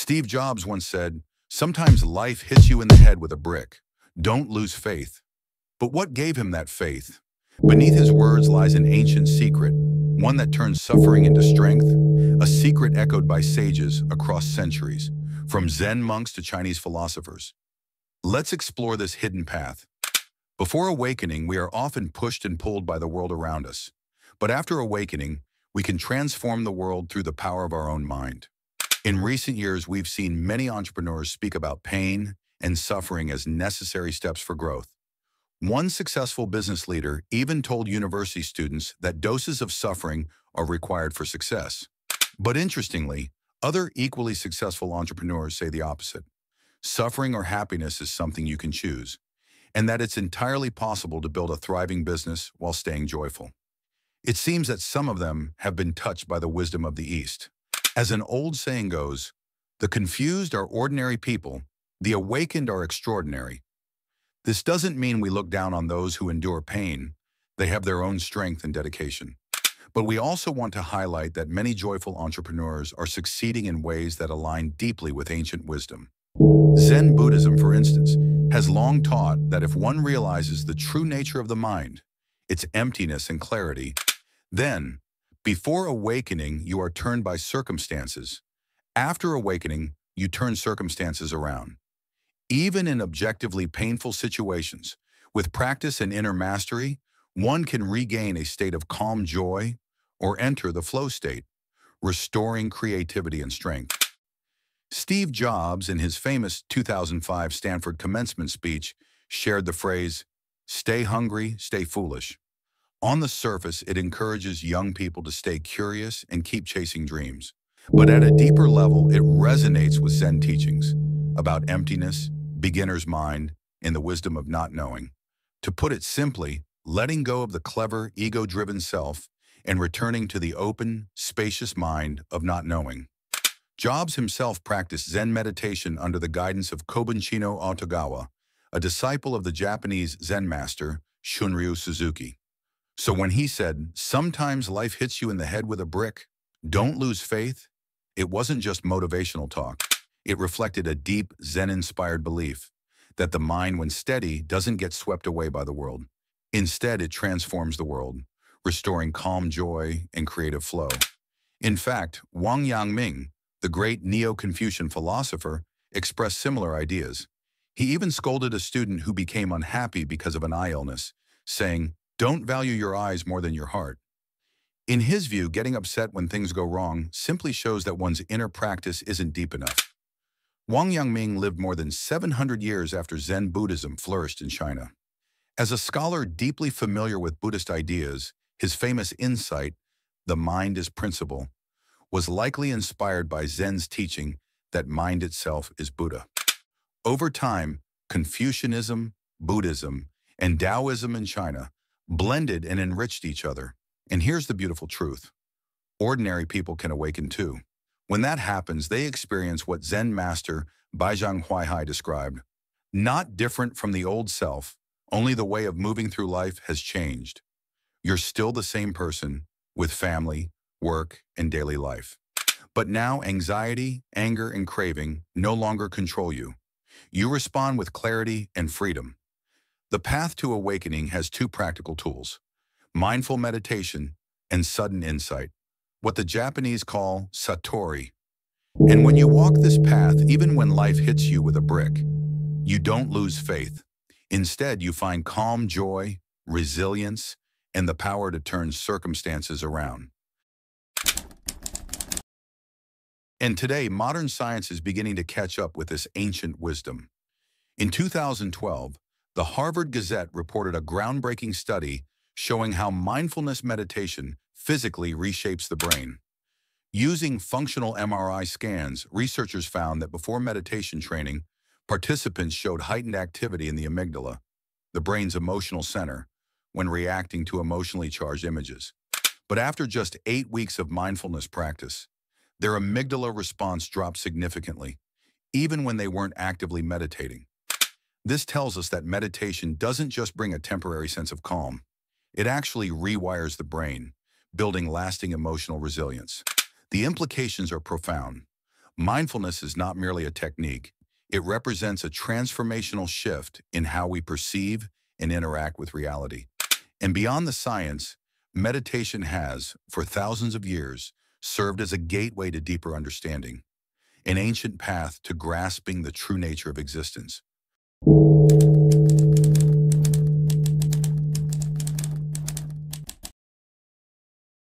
Steve Jobs once said, "Sometimes life hits you in the head with a brick. Don't lose faith." But what gave him that faith? Beneath his words lies an ancient secret, one that turns suffering into strength, a secret echoed by sages across centuries, from Zen monks to Chinese philosophers. Let's explore this hidden path. Before awakening, we are often pushed and pulled by the world around us. But after awakening, we can transform the world through the power of our own mind. In recent years, we've seen many entrepreneurs speak about pain and suffering as necessary steps for growth. One successful business leader even told university students that doses of suffering are required for success. But interestingly, other equally successful entrepreneurs say the opposite. Suffering or happiness is something you can choose, and that it's entirely possible to build a thriving business while staying joyful. It seems that some of them have been touched by the wisdom of the East. As an old saying goes, the confused are ordinary people, the awakened are extraordinary. This doesn't mean we look down on those who endure pain. They have their own strength and dedication. But we also want to highlight that many joyful entrepreneurs are succeeding in ways that align deeply with ancient wisdom. Zen Buddhism, for instance, has long taught that if one realizes the true nature of the mind, its emptiness and clarity, then, before awakening, you are turned by circumstances. After awakening, you turn circumstances around. Even in objectively painful situations, with practice and inner mastery, one can regain a state of calm joy or enter the flow state, restoring creativity and strength. Steve Jobs, in his famous 2005 Stanford commencement speech, shared the phrase, "Stay hungry, stay foolish." On the surface, it encourages young people to stay curious and keep chasing dreams. But at a deeper level, it resonates with Zen teachings about emptiness, beginner's mind, and the wisdom of not knowing. To put it simply, letting go of the clever, ego-driven self and returning to the open, spacious mind of not knowing. Jobs himself practiced Zen meditation under the guidance of Kobunshino Otogawa, a disciple of the Japanese Zen master Shunryu Suzuki. So when he said, "Sometimes life hits you in the head with a brick, don't lose faith," it wasn't just motivational talk. It reflected a deep Zen-inspired belief that the mind, when steady, doesn't get swept away by the world. Instead, it transforms the world, restoring calm joy and creative flow. In fact, Wang Yangming, the great Neo Confucian philosopher, expressed similar ideas. He even scolded a student who became unhappy because of an eye illness, saying, "Don't value your eyes more than your heart." In his view, getting upset when things go wrong simply shows that one's inner practice isn't deep enough. Wang Yangming lived more than 700 years after Zen Buddhism flourished in China. As a scholar deeply familiar with Buddhist ideas, his famous insight, "The mind is principle," was likely inspired by Zen's teaching that mind itself is Buddha. Over time, Confucianism, Buddhism, and Taoism in China blended and enriched each other. And here's the beautiful truth. Ordinary people can awaken too. When that happens, they experience what Zen master Baizhang Huaihai described. Not different from the old self, only the way of moving through life has changed. You're still the same person, with family, work, and daily life. But now anxiety, anger, and craving no longer control you. You respond with clarity and freedom. The path to awakening has two practical tools: mindful meditation and sudden insight, what the Japanese call Satori. And when you walk this path, even when life hits you with a brick, you don't lose faith. Instead, you find calm joy, resilience, and the power to turn circumstances around. And today, modern science is beginning to catch up with this ancient wisdom. In 2012, the Harvard Gazette reported a groundbreaking study showing how mindfulness meditation physically reshapes the brain. Using functional MRI scans, researchers found that before meditation training, participants showed heightened activity in the amygdala, the brain's emotional center, when reacting to emotionally charged images. But after just 8 weeks of mindfulness practice, their amygdala response dropped significantly, even when they weren't actively meditating. This tells us that meditation doesn't just bring a temporary sense of calm. It actually rewires the brain, building lasting emotional resilience. The implications are profound. Mindfulness is not merely a technique. It represents a transformational shift in how we perceive and interact with reality. And beyond the science, meditation has, for thousands of years, served as a gateway to deeper understanding, an ancient path to grasping the true nature of existence.